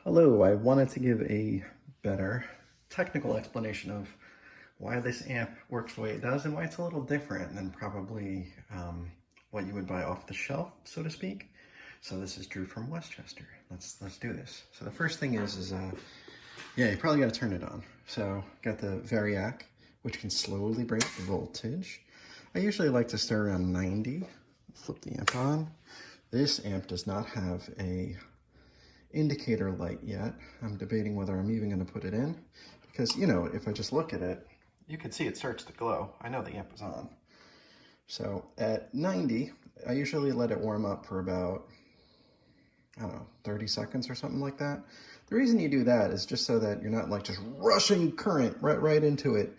Hello, I wanted to give a better technical explanation of why this amp works the way it does and why it's a little different than probably what you would buy off the shelf, so to speak. So this is Drew from Westchester. Let's do this. So the first thing is yeah, you probably got to turn it on. So got the Variac, which can slowly break the voltage. I usually like to start around 90. Flip the amp on. This amp does not have a indicator light yet. I'm debating whether I'm even going to put it in because, you know, if I just look at it, you can see it starts to glow. I know the amp is on. So at 90, I usually let it warm up for about, I don't know, 30 seconds or something like that. The reason you do that is just so that you're not like just rushing current right into it.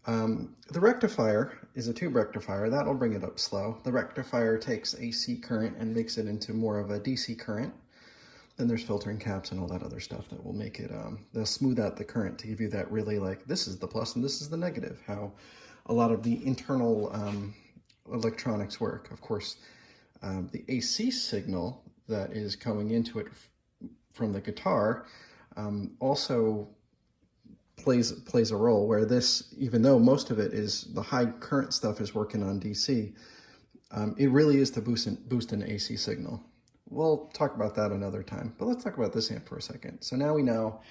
The rectifier is a tube rectifier. That'll bring it up slow. The rectifier takes AC current and makes it into more of a DC current. Then there's filtering caps and all that other stuff that will make it, they'll smooth out the current to give you that really like, this is the plus and this is the negative, how a lot of the internal electronics work. Of course, the AC signal that is going into it from the guitar also plays a role where this, even though most of it is the high current stuff is working on DC, it really is to boost an AC signal. We'll talk about that another time, but let's talk about this amp for a second. So now we know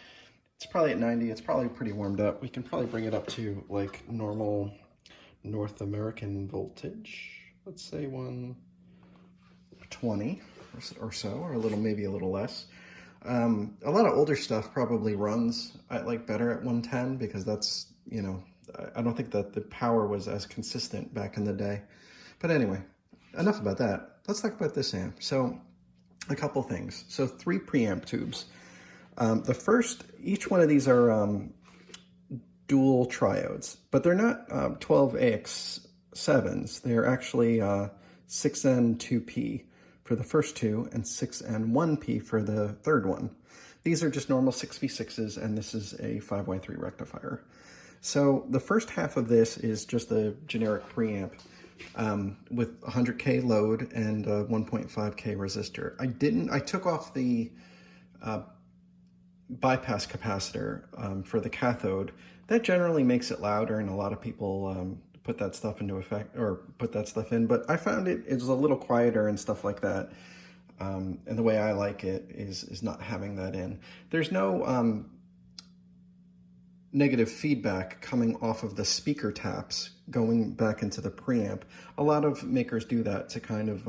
it's probably at 90, it's probably pretty warmed up. We can probably bring it up to like normal North American voltage. Let's say 120 or so, or maybe a little less. A lot of older stuff probably runs at like better at 110 because that's, you know, I don't think that the power was as consistent back in the day. But anyway, enough about that. Let's talk about this amp. So a couple things. So 3 preamp tubes. The first, each one of these are dual triodes, but they're not 12AX7s. They're actually 6N2P for the first two and 6N1P for the third one. These are just normal 6V6s, and this is a 5Y3 rectifier. So the first half of this is just a generic preamp. With 100K load and a 1.5K resistor. I took off the bypass capacitor for the cathode. That generally makes it louder, and a lot of people put that stuff into effect or put that stuff in, but I found it's a little quieter and stuff like that. And the way I like it is not having that in. There's no negative feedback coming off of the speaker taps going back into the preamp. A lot of makers do that to kind of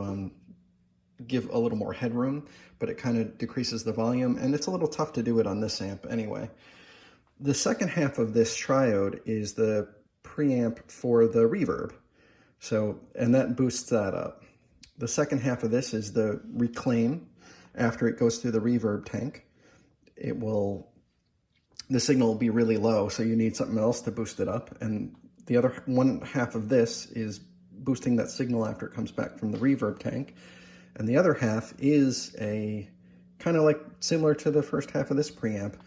give a little more headroom, but it kind of decreases the volume, and it's a little tough to do it on this amp anyway. The second half of this triode is the preamp for the reverb. So, and that boosts that up. The second half of this is the reclaim. After it goes through the reverb tank, the signal will be really low, so you need something else to boost it up. And the other one half of this is boosting that signal after it comes back from the reverb tank. And the other half is a kind of like similar to the first half of this preamp.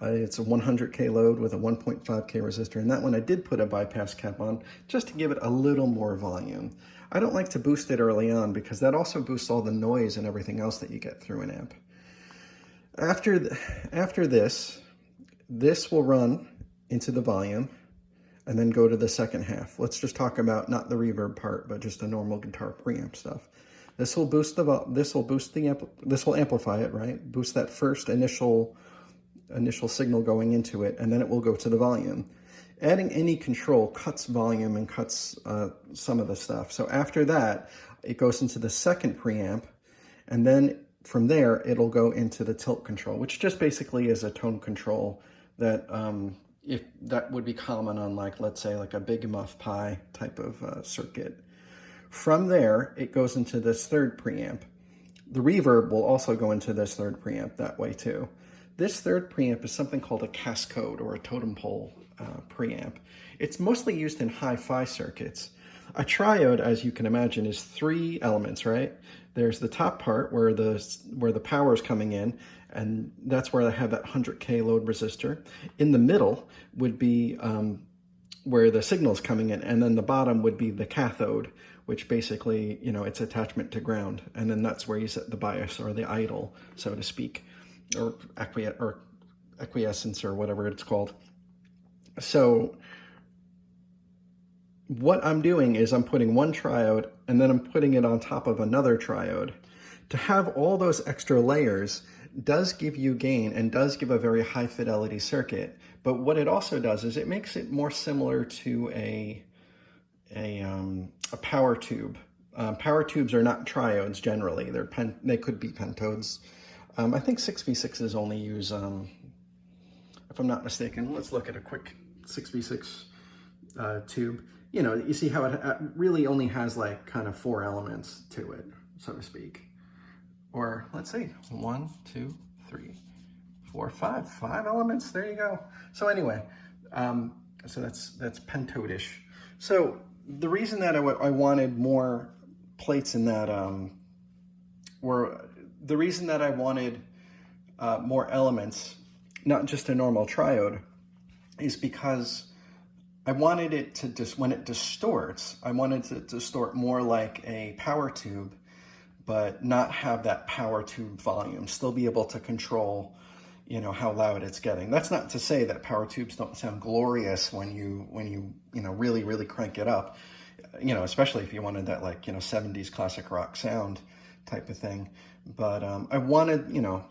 It's a 100K load with a 1.5K resistor. And that one I did put a bypass cap on just to give it a little more volume. I don't like to boost it early on because that also boosts all the noise and everything else that you get through an amp. After this will run into the volume and then go to the second half. Let's just talk about not the reverb part, but just the normal guitar preamp stuff. This will amplify it, right? Boost that first initial signal going into it, and then it will go to the volume. Adding any control cuts volume and cuts some of the stuff. So after that, it goes into the second preamp, and then from there, it'll go into the tilt control, which just basically is a tone control that if that would be common on, like, let's say like a Big Muff Pi type of circuit. From there, it goes into this third preamp. The reverb will also go into this third preamp that way too. This third preamp is something called a cascode or a totem pole preamp. It's mostly used in hi-fi circuits. A triode, as you can imagine, is 3 elements, right? There's the top part where the power is coming in, and that's where they have that 100K load resistor. In the middle would be where the signal is coming in, and then the bottom would be the cathode, which basically, you know, it's attachment to ground, and then that's where you set the bias or the idle, so to speak. or acquiescence or whatever it's called. So what I'm doing is I'm putting one triode and then I'm putting it on top of another triode. To have all those extra layers does give you gain and does give a very high fidelity circuit. But what it also does is it makes it more similar to a power tube. Power tubes are not triodes generally. They could be pentodes. I think 6v6s only use, if I'm not mistaken, let's look at a quick 6v6 tube. You know, you see how it really only has like kind of 4 elements to it, so to speak. Or let's see, 1, 2, 3, 4, 5. 5 elements, there you go. So anyway, so that's pentodish. So the reason that I wanted more plates in that, the reason that I wanted more elements, not just a normal triode, is because I wanted it to when it distorts, I wanted to distort more like a power tube, but not have that power tube volume, still be able to control, you know, how loud it's getting. That's not to say that power tubes don't sound glorious when you know, really, really crank it up, you know, especially if you wanted that, like, you know, 70s classic rock sound type of thing. But I wanted, you know,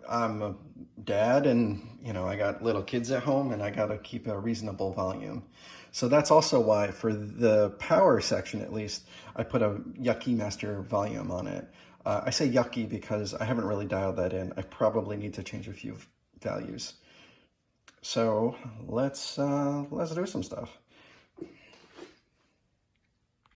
I'm a dad and, you know, I got little kids at home and I got to keep a reasonable volume. So that's also why for the power section, at least, I put a yucky master volume on it. I say yucky because I haven't really dialed that in. I probably need to change a few values. So let's do some stuff.